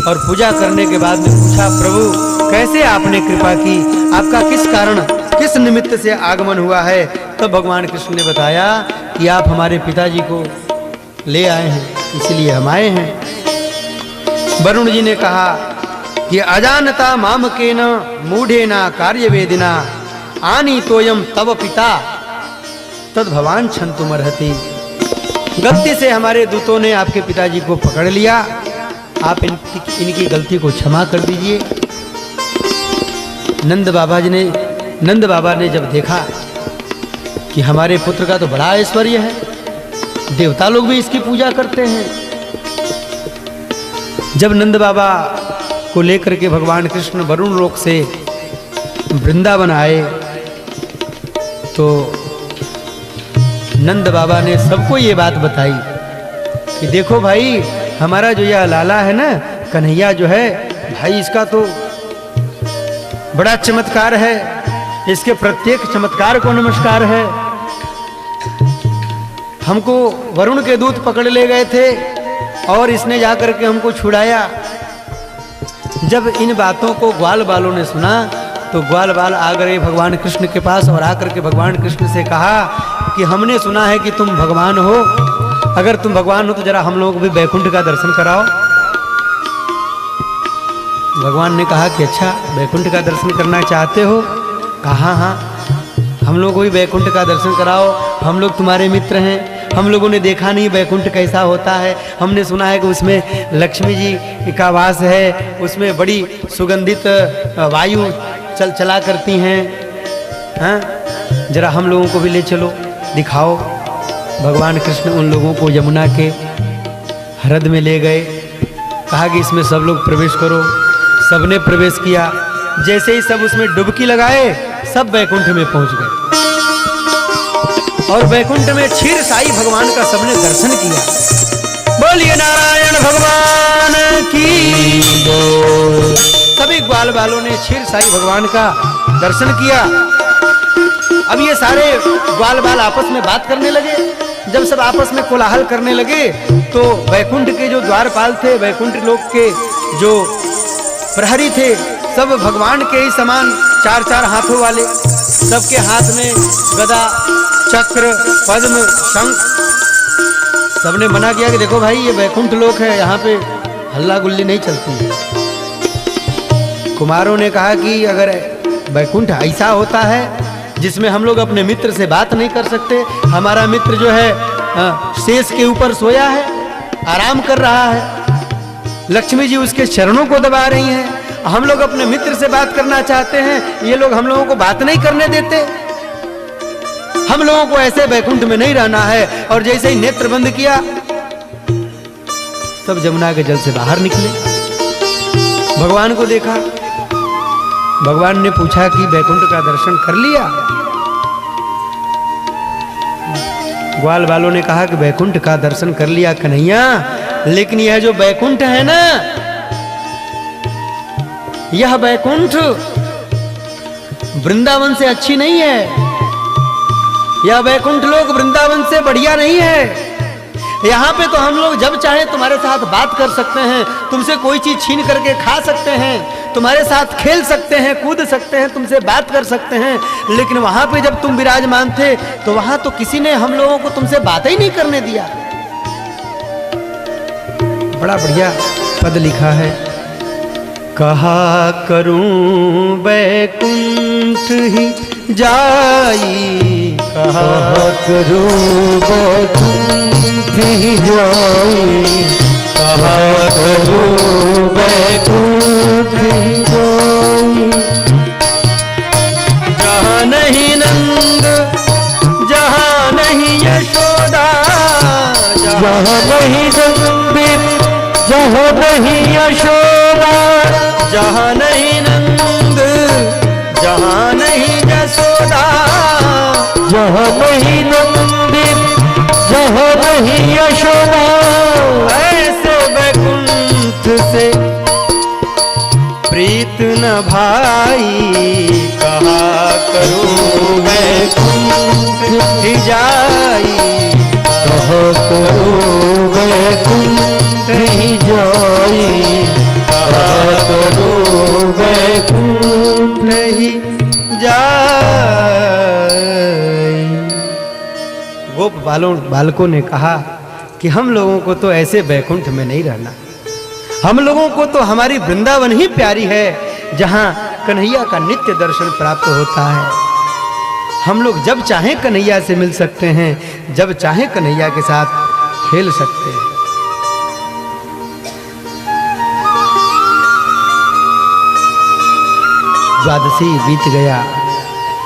और पूजा करने के बाद में पूछा, प्रभु कैसे आपने कृपा की, आपका किस कारण किस निमित्त से आगमन हुआ है। तब भगवान कृष्ण ने बताया कि आप हमारे पिताजी को ले आए हैं, इसलिए हम आए हैं। वरुण जी ने कहा कि अजानता मामकेन मूढ़ेना कार्यवेदिना आनी तोयम तव पिता तद भवान क्षंतुमर्हति। गलती से हमारे दूतों ने आपके पिताजी को पकड़ लिया, आप इनकी गलती को क्षमा कर दीजिए। नंद बाबा ने जब देखा कि हमारे पुत्र का तो बड़ा ऐश्वर्य है, देवता लोग भी इसकी पूजा करते हैं। जब नंद बाबा को लेकर के भगवान कृष्ण वरुण लोक से वृंदावन आए तो नंद बाबा ने सबको ये बात बताई कि देखो भाई, हमारा जो यह लाला है ना, कन्हैया जो है भाई, इसका तो बड़ा चमत्कार है, इसके प्रत्येक चमत्कार को नमस्कार है। हमको वरुण के दूत पकड़ ले गए थे और इसने जाकर के हमको छुड़ाया। जब इन बातों को ग्वाल बालों ने सुना तो ग्वाल बाल आ गए भगवान कृष्ण के पास और आकर के भगवान कृष्ण से कहा कि हमने सुना है कि तुम भगवान हो, अगर तुम भगवान हो तो जरा हम लोगों को भी बैकुंठ का दर्शन कराओ। भगवान ने कहा कि अच्छा, बैकुंठ का दर्शन करना चाहते हो? कहा हाँ, हम लोग को भी बैकुंठ का दर्शन कराओ, हम लोग तुम्हारे मित्र हैं, हम लोगों ने देखा नहीं बैकुंठ कैसा होता है, हमने सुना है कि उसमें लक्ष्मी जी का वास है, उसमें बड़ी सुगंधित वायु चला करती हैं, हाँ, जरा हम लोगों को भी ले चलो, दिखाओ। भगवान कृष्ण उन लोगों को यमुना के हृदय में ले गए, कहा कि इसमें सब लोग प्रवेश करो। सबने प्रवेश किया, जैसे ही सब उसमें डुबकी लगाए सब बैकुंठ में पहुंच गए और बैकुंठ में क्षीर साई भगवान का सबने दर्शन किया। बोलिए नारायण भगवान की। सभी ग्वाल बालों ने क्षीर साई भगवान का दर्शन किया। अब ये सारे ग्वाल बाल आपस में बात करने लगे। जब सब आपस में कोलाहल करने लगे तो बैकुंठ के जो द्वारपाल थे, बैकुंठ लोक के जो प्रहरी थे, सब भगवान के ही समान 4-4 हाथों वाले, सबके हाथ में गदा, चक्र, पद्म, शंख। सबने मना किया कि देखो भाई, ये बैकुंठ लोक है, यहाँ पे हल्ला गुल्ली नहीं चलती। कुमारों ने कहा कि अगर बैकुंठ ऐसा होता है जिसमें हम लोग अपने मित्र से बात नहीं कर सकते, हमारा मित्र जो है शेष के ऊपर सोया है, आराम कर रहा है, लक्ष्मी जी उसके चरणों को दबा रही हैं, हम लोग अपने मित्र से बात करना चाहते हैं, ये लोग हम लोगों को बात नहीं करने देते, हम लोगों को ऐसे बैकुंठ में नहीं रहना है। और जैसे ही नेत्र बंद किया सब जमुना के जल से बाहर निकले, भगवान को देखा। भगवान ने पूछा कि बैकुंठ का दर्शन कर लिया? ग्वाल बालों ने कहा कि बैकुंठ का दर्शन कर लिया कन्हैया, लेकिन यह जो बैकुंठ है ना, यह बैकुंठ वृंदावन से अच्छी नहीं है, यह बैकुंठ लोक वृंदावन से बढ़िया नहीं है। यहाँ पे तो हम लोग जब चाहे तुम्हारे साथ बात कर सकते हैं, तुमसे कोई चीज छीन करके खा सकते हैं, तुम्हारे साथ खेल सकते हैं, कूद सकते हैं, तुमसे बात कर सकते हैं। लेकिन वहां पे जब तुम विराजमान थे तो वहां तो किसी ने हम लोगों को तुमसे बात ही नहीं करने दिया। बड़ा बढ़िया पद लिखा है, कहा करूं बैकुंठ ही जाई, कहा करूं बैकुंठ ही जाई, कहा करूं बैकुंठ ही जाई। जहाँ नहीं नंद, जहाँ नहीं यशोदा, जहाँ नहीं नंद, जहाँ नहीं यशोदा, जहाँ नहीं नंद, जहाँ नहीं यशोदा, जहाँ नहीं नंद, जहाँ नहीं यशोदा, ऐसे बैकुंठ से प्रीत न भाई, कहा करूं बैकुंठ ही जाई, कहा करूं बैकुंठ ही जाई, गोप बालकों ने कहा कि हम लोगों को तो ऐसे बैकुंठ में नहीं रहना, हम लोगों को तो हमारी वृंदावन ही प्यारी है, जहां कन्हैया का नित्य दर्शन प्राप्त होता है। हम लोग जब चाहें कन्हैया से मिल सकते हैं, जब चाहें कन्हैया के साथ खेल सकते हैं। द्वादशी बीत गया,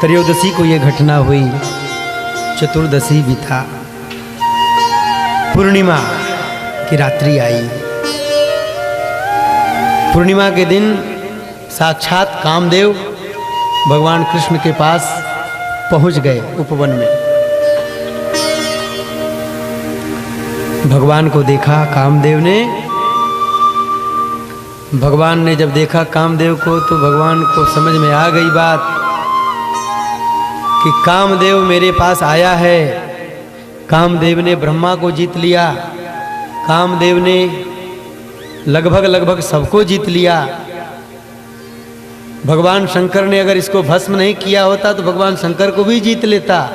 त्रयोदशी को यह घटना हुई, चतुर्दशी भी था, पूर्णिमा की रात्रि आई। पूर्णिमा के दिन साक्षात कामदेव भगवान कृष्ण के पास पहुंच गए उपवन में। भगवान को देखा कामदेव ने। भगवान ने जब देखा कामदेव को तो भगवान को समझ में आ गई बात कि कामदेव मेरे पास आया है। कामदेव ने ब्रह्मा को जीत लिया, कामदेव ने लगभग सबको जीत लिया। भगवान शंकर ने अगर इसको भस्म नहीं किया होता तो भगवान शंकर को भी जीत लेता।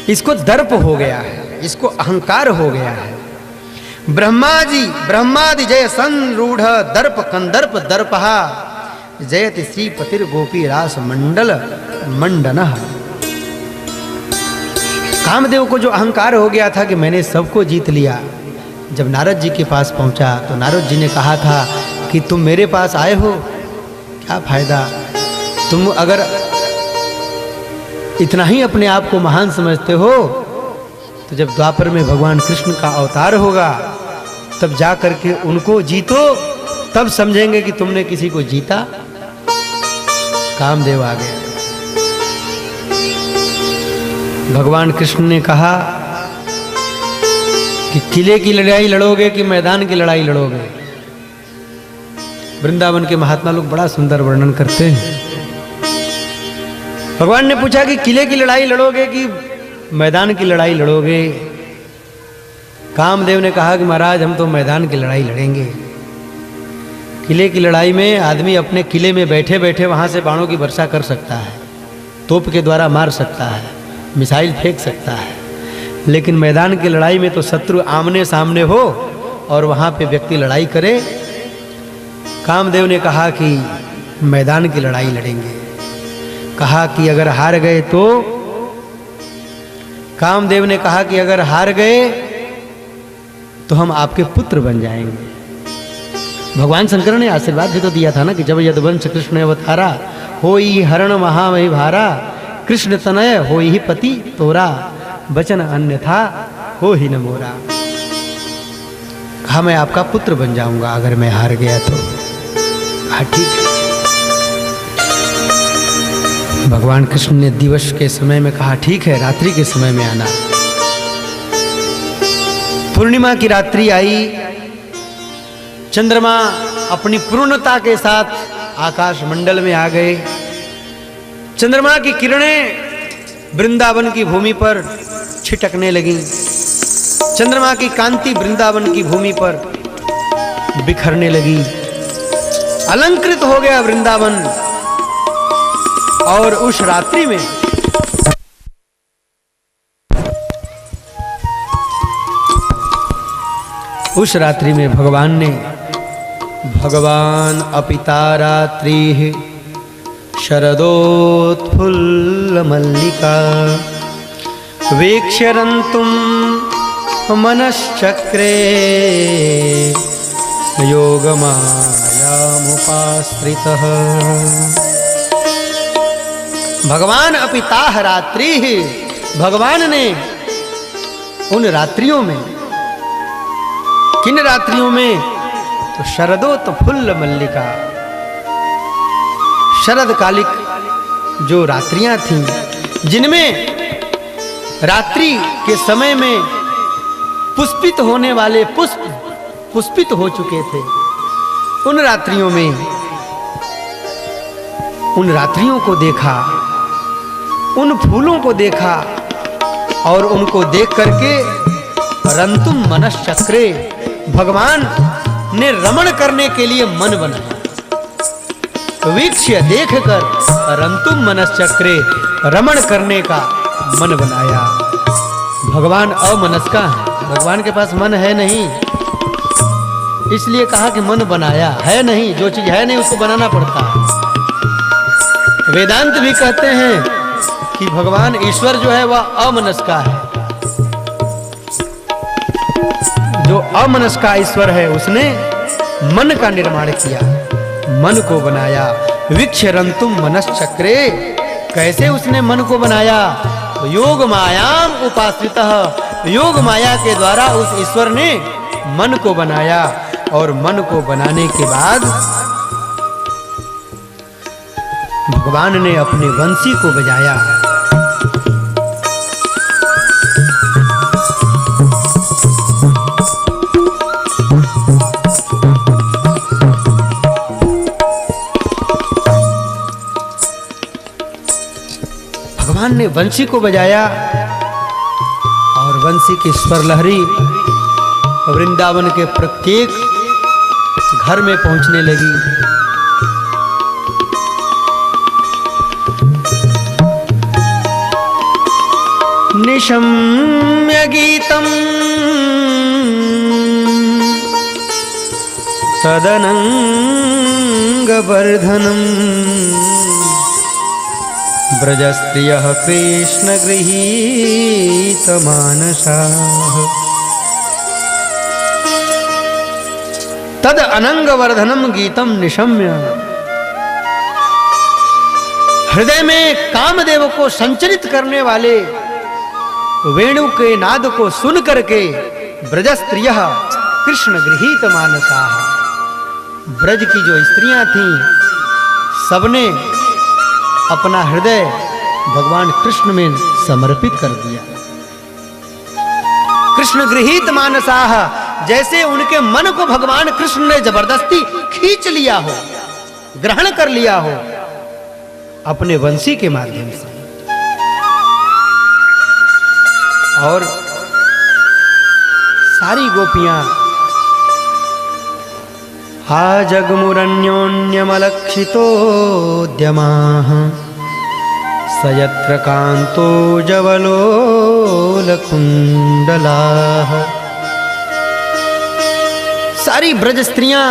इसको दर्प हो गया है, इसको अहंकार हो गया है। ब्रह्मादि जय संरूढ़ दर्प कंदर्प दर्पहा जयति श्रीपतिर गोपी रास मंडल मंडनः। कामदेव को जो अहंकार हो गया था कि मैंने सबको जीत लिया, जब नारद जी के पास पहुंचा तो नारद जी ने कहा था कि तुम मेरे पास आए हो, क्या फायदा, तुम अगर इतना ही अपने आप को महान समझते हो तो जब द्वापर में भगवान कृष्ण का अवतार होगा तब जा करके उनको जीतो, तब समझेंगे कि तुमने किसी को जीता। कामदेव आ गया। भगवान कृष्ण ने कहा कि किले की लड़ाई लड़ोगे कि मैदान की लड़ाई लड़ोगे। वृंदावन के महात्मा लोग बड़ा सुंदर वर्णन करते हैं। भगवान ने पूछा कि किले की लड़ाई लड़ोगे कि मैदान की लड़ाई लड़ोगे। कामदेव ने कहा कि महाराज हम तो मैदान की लड़ाई लड़ेंगे। किले की लड़ाई में आदमी अपने किले में बैठे बैठे वहां से बाणों की वर्षा कर सकता है, तोप के द्वारा मार सकता है, मिसाइल फेंक सकता है, लेकिन मैदान की लड़ाई में तो शत्रु आमने सामने हो और वहां पे व्यक्ति लड़ाई करे। कामदेव ने कहा कि मैदान की लड़ाई लड़ेंगे। कहा कि अगर हार गए तो, कामदेव ने कहा कि अगर हार गए तो हम आपके पुत्र बन जाएंगे। भगवान शंकर ने आशीर्वाद भी तो दिया था ना कि जब यदुवंश कृष्ण अवतारा होई हरण महामहि भारा, कृष्ण तनय होई ही पति तोरा, वचन अन्यथा हो ही न मोरा। कहा मैं आपका पुत्र बन जाऊंगा अगर मैं हार गया तो। कहा ठीक है। भगवान कृष्ण ने दिवस के समय में कहा ठीक है, रात्रि के समय में आना। पूर्णिमा की रात्रि आई। चंद्रमा अपनी पूर्णता के साथ आकाश मंडल में आ गए। चंद्रमा की किरणें वृंदावन की भूमि पर छिटकने लगी। चंद्रमा की कांति वृंदावन की भूमि पर बिखरने लगी। अलंकृत हो गया वृंदावन। और उस रात्रि में भगवान अपिता रात्रि शरदोत्फुल्ल मल्लिका वीक्ष्यरन्तुं मनश्चक्रे योगमायामुपाश्रितः। भगवान अपिताह रात्रि, भगवान ने उन रात्रियों में, किन रात्रियों में, तो शरदोत्फुल्ल मल्लिका, शरदकालिक जो रात्रियां थीं, जिनमें रात्रि के समय में पुष्पित होने वाले पुष्प पुष्पित हो चुके थे, उन रात्रियों में, उन रात्रियों को देखा, उन फूलों को देखा और उनको देख करके रंतुम मनश्चक्रे, भगवान ने रमण करने के लिए मन बनाया। वीक्ष्य देखकर रंतुम मनश्चक्रे, रमण करने का मन बनाया। भगवान अमनस्का है, भगवान के पास मन है नहीं, इसलिए कहा कि मन बनाया है नहीं। जो चीज है नहीं उसको बनाना पड़ता है। वेदांत भी कहते हैं कि भगवान ईश्वर जो है वह अमनस्का है। जो अमनस्का ईश्वर है उसने मन का निर्माण किया, मन को बनाया। विक्षरंतुम मनश्चक्रे, कैसे उसने मन को बनाया? योग मायाम उपाश्रितः, योग माया के द्वारा उस ईश्वर ने मन को बनाया। और मन को बनाने के बाद भगवान ने अपने वंशी को बजाया। भगवान ने वंशी को बजाया और वंशी की स्वर लहरी वृंदावन के प्रत्येक घर में पहुंचने लगी। निशम्य गीतम तदनंगवर्धनम ब्रजस्त्रियः कृष्ण गृहीत मानसाः तद अनंगवर्धनम गीतम निशम्य। हृदय में कामदेव को संचरित करने वाले वेणु के नाद को सुन करके ब्रजस्त्रियः कृष्ण गृहीत मानसाः, ब्रज की जो स्त्रियां थीं सबने अपना हृदय भगवान कृष्ण में समर्पित कर दिया। कृष्ण गृहीत मानसाः, जैसे उनके मन को भगवान कृष्ण ने जबरदस्ती खींच लिया हो, ग्रहण कर लिया हो अपने वंशी के माध्यम से। और सारी गोपियां हा जगमुरन्योन्यमलक्षितोद्यमाः सयत्र कांतो जवलोलकुंडलाः। सारी ब्रज स्त्रियां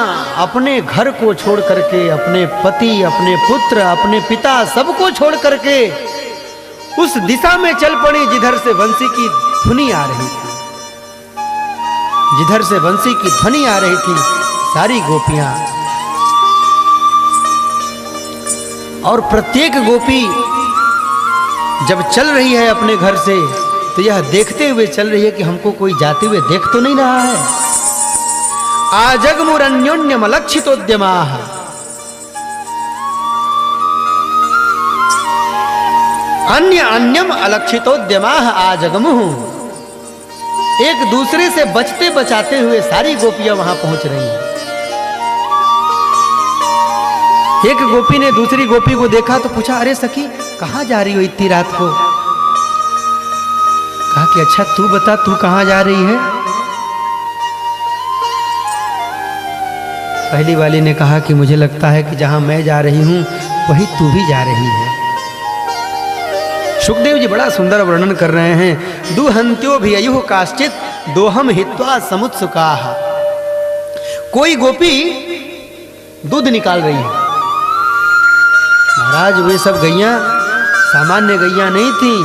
अपने घर को छोड़ करके, अपने पति, अपने पुत्र, अपने पिता सबको छोड़ करके उस दिशा में चल पड़ी जिधर से वंशी की ध्वनि आ रही थी। जिधर से वंशी की ध्वनि आ रही थी सारी गोपियां, और प्रत्येक गोपी जब चल रही है अपने घर से तो यह देखते हुए चल रही है कि हमको कोई जाते हुए देख तो नहीं रहा है। आजगमुरन्योन्यमलक्षितोद्यमाः, अन्य अन्यम अलक्षितोद्यमाः आजगमुः। एक दूसरे से बचते बचाते हुए सारी गोपियां वहां पहुंच रही हैं। एक गोपी ने दूसरी गोपी को देखा तो पूछा, अरे सखी कहां जा रही हो इतनी रात को? कहा कि अच्छा तू बता, तू कहां जा रही है? पहली वाली ने कहा कि मुझे लगता है कि जहां मैं जा रही हूं वही तू भी जा रही है। सुखदेव जी बड़ा सुंदर वर्णन कर रहे हैं। दुहंत्यो भी अयुः काश्चित दोहम हित्वा समुत्सुकाः। कोई गोपी दूध निकाल रही है। महाराज वे सब गैया सामान्य गैया नहीं थी,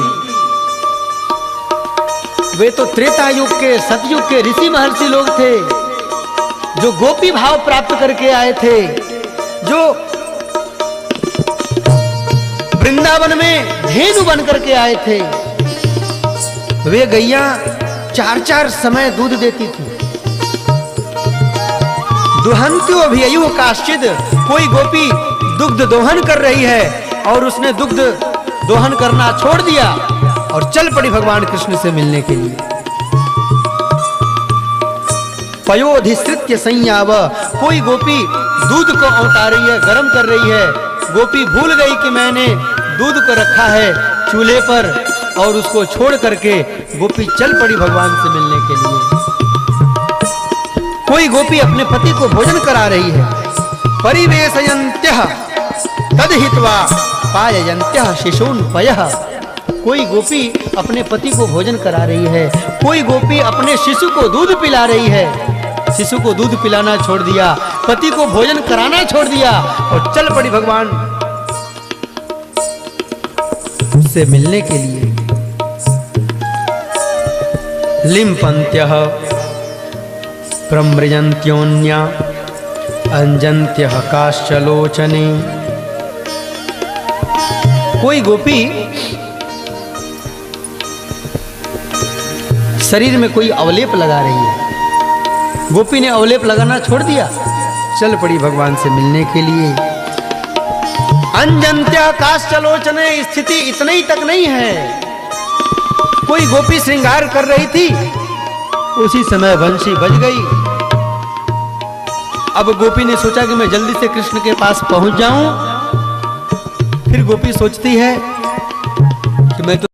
वे तो त्रेता युग के, सतयुग के ऋषि महर्षि लोग थे जो गोपी भाव प्राप्त करके आए थे, जो वृंदावन में धेनु बन करके आए थे। वे गैया 4-4 समय दूध देती थी। दुहंत्यो अभिययुः काश्चिद, कोई गोपी दुग्ध दोहन कर रही है और उसने दुग्ध दोहन करना छोड़ दिया और चल पड़ी भगवान कृष्ण से मिलने के लिए। पयोधिसृत्य संयाव, कोई गोपी दूध को औंटा रही है, गर्म कर रही है। गोपी भूल गई कि मैंने दूध को रखा है चूल्हे पर और उसको छोड़ करके गोपी चल पड़ी भगवान से मिलने के लिए। कोई गोपी अपने पति को भोजन करा रही है। परिवेशयन्त्यः तद्हित्वा पाययन्त्यः शिशून् पयः, कोई गोपी अपने पति को भोजन करा रही है, कोई गोपी अपने शिशु को दूध पिला रही है। शिशु को दूध पिलाना छोड़ दिया, पति को भोजन कराना छोड़ दिया और चल पड़ी भगवान से मिलने के लिए। लिम्पन्त्यः प्रमृजन्त्योन्या अंजन्त्यः काश्चलोचने। कोई गोपी शरीर में कोई अवलेप लगा रही है, गोपी ने अवलेप लगाना छोड़ दिया, चल पड़ी भगवान से मिलने के लिए। अंजन्त्या काश्चलोचने, स्थिति इतनी तक नहीं है, कोई गोपी श्रृंगार कर रही थी, उसी समय बंशी बज गई। अब गोपी ने सोचा कि मैं जल्दी से कृष्ण के पास पहुंच जाऊं। फिर गोपी सोचती है कि मैं तो